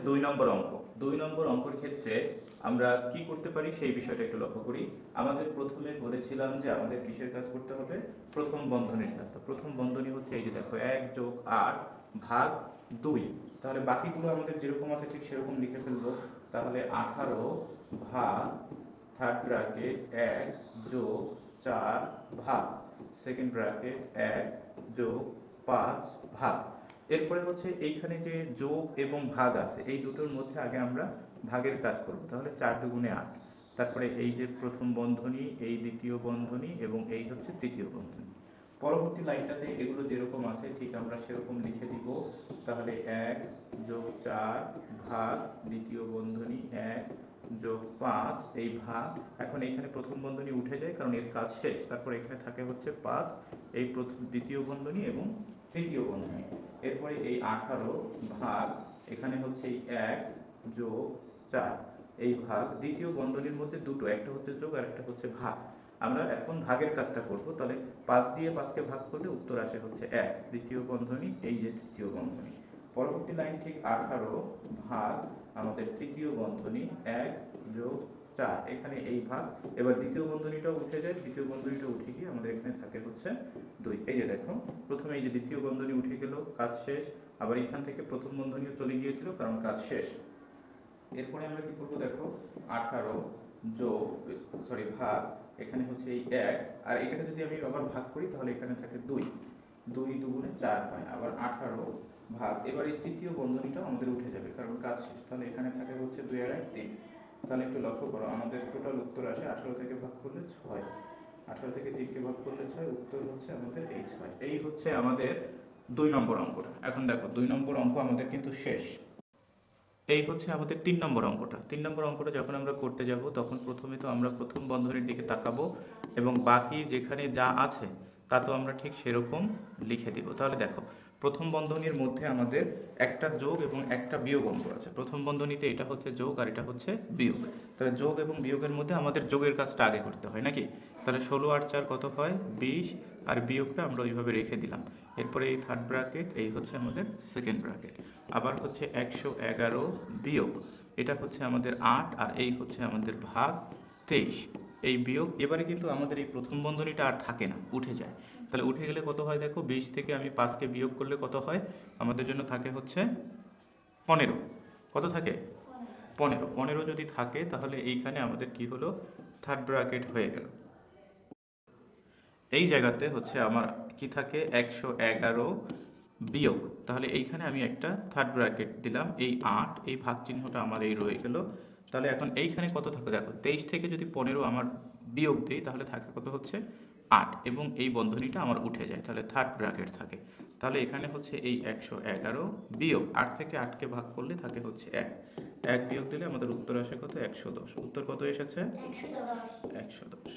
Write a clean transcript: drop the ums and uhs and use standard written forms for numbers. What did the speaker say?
2 নম্বর অঙ্ক। 2 নম্বর অঙ্কের ক্ষেত্রে আমরা কি করতে পারি সেই বিষয়টা একটু লক্ষ্য করি। আমাদের প্রথমে বলেছিলাম যে আমাদের কিসের কাজ করতে হবে, প্রথম বন্ধনীর কাজ। তো প্রথম বন্ধনী হচ্ছে এই যে দেখো 1 + 8 ভাগ 2। তাহলে বাকিগুলো আমাদের যেরকম আছে ঠিক সেরকম লিখে ফেলবো। তাহলে 18 ভাগ থার্ড ব্র্যাকেট 1 + 4 ভাগ সেকেন্ড ব্র্যাকেট 1 + 5 ভাগ। এরপরে হচ্ছে এইখানে যে যোগ এবং ভাগ আছে এই দুটোর মধ্যে আগে আমরা ভাগের কাজ করব। তাহলে 4 × 2 = 8। তারপরে এই যে প্রথম বন্ধনী, এই দ্বিতীয় বন্ধনী এবং এই হচ্ছে তৃতীয় বন্ধনী। পরবর্তী লাইনটাতে এগুলো যেরকম আছে ঠিক আমরা সেরকম লিখে দিব। তাহলে 1 + 4 ভাগ দ্বিতীয় বন্ধনী 1 + 5 এই ভাগ। এখন এখানে প্রথম বন্ধনী উঠে যায় কারণ এর কাজ শেষ। তারপর এখানে থাকে হচ্ছে 5 এই দ্বিতীয় বন্ধনী এবং তৃতীয় বন্ধনী। এরপরে এই 18 ভাগ এখানে হচ্ছে এই 1 + 4 এই ভাগ দ্বিতীয় বন্ধনীর মধ্যে দুটো, একটা হচ্ছে যোগ আর একটা হচ্ছে ভাগ। আমরা এখন ভাগের কাজটা করব। তাহলে 5 দিয়ে 5কে ভাগ করলে উত্তর আসে হচ্ছে 1 দ্বিতীয় বন্ধনী, এই যে তৃতীয় বন্ধনী। পরবর্তী লাইন ঠিক 18 ভাগ আমাদের তৃতীয় বন্ধনী 1 + 4 এখানে এই ভাগ। এবার দ্বিতীয় বন্ধনীটাও উঠে যায়, দ্বিতীয় বন্ধনীটা উঠে গিয়ে আমাদের এখানে থাকে হচ্ছে 2। এই যে দেখো প্রথমে এই যে দ্বিতীয় বন্ধনী উঠে গেল, কাজ শেষ। আবার এখান থেকে প্রথম বন্ধনীও চলে গিয়েছিল কারণ কাজ শেষ। এরপরে আমরা কি করব দেখো 18 ভাগ এখানে হচ্ছে এই 1 আর এটাকে যদি আমি আবার ভাগ করি তাহলে এখানে থাকে 2 2 × 2 = 4 হয়। আবার 18 ভাগ এবার এই তৃতীয় বন্ধনীটাও আমাদের উঠে যাবে কারণ কাজ শেষ। তাহলে এখানে থাকে হচ্ছে 2 আর 1 3। তাহলে একটু লক্ষ্য করো আমাদের টোটাল উত্তর আসে 18 থেকে ভাগ করলে 6, 18 থেকে 3কে ভাগ করলে 6, উত্তর হচ্ছে আমাদের এই 6। এই হচ্ছে আমাদের 2 নম্বর অঙ্কটা। এখন দেখো 2 নম্বর অঙ্ক আমাদের কিন্তু শেষ। এই হচ্ছে আমাদের 3 নম্বর অঙ্কটা। 3 নম্বর অঙ্কটা যখন আমরা করতে যাব তখন প্রথমে তো আমরা প্রথম বন্ধনীর দিকে তাকাবো এবং বাকি যেখানে যা আছে তা তো আমরা ঠিক সেরকম লিখে দিব। তাহলে দেখো প্রথম বন্ধনীর মধ্যে আমাদের একটা যোগ এবং একটা বিয়োগ অঙ্ক আছে। প্রথম বন্ধনীতে এটা হচ্ছে যোগ আর এটা হচ্ছে বিয়োগ। তাহলে যোগ এবং বিয়োগের মধ্যে আমাদের যোগের কাজটা আগে করতে হয় নাকি। তাহলে 16 আর 4 কত হয় 20 আর বিয়োগটা আমরা ওইভাবে রেখে দিলাম। এরপরে এই থার্ড ব্র্যাকেট, এই হচ্ছে আমাদের সেকেন্ড ব্র্যাকেট। আবার হচ্ছে 111 বিয়োগ এটা হচ্ছে আমাদের 8 আর এই হচ্ছে আমাদের ভাগ 23 এই বিয়োগ। এবারে কিন্তু আমাদের এই প্রথম বন্ধনীটা আর থাকে না, উঠে যায়। তাহলে উঠে গেলে কত হয় দেখো 20 থেকে আমি 5কে বিয়োগ করলে কত হয় আমাদের জন্য থাকে হচ্ছে 15। কত থাকে 15। 15 যদি থাকে তাহলে এইখানে আমাদের কি হলো থার্ড ব্র্যাকেট হয়ে গেল। এই জায়গাতে হচ্ছে আমার কি থাকে 111 বিয়োগ। তাহলে এইখানে আমি একটা থার্ড ব্র্যাকেট দিলাম, এই 8 এই ভাগ চিহ্নটা আমার এই রয়ে গেল। তাহলে এখন এইখানে কত থাকে দেখো 23 থেকে যদি 15 আমার বিয়োগ দিই তাহলে থাকে কত হচ্ছে 8 এবং এই বন্ধনীটা আমার উঠে যায়, তাহলে থার্ড ব্র্যাকেট থাকে। তাহলে এখানে হচ্ছে এই 111 বিয়োগ 8 থেকে 8কে ভাগ করলে থাকে হচ্ছে 1 1 বিয়োগ দিলে আমাদের উত্তর আসে কত 110। উত্তর কত এসেছে 110।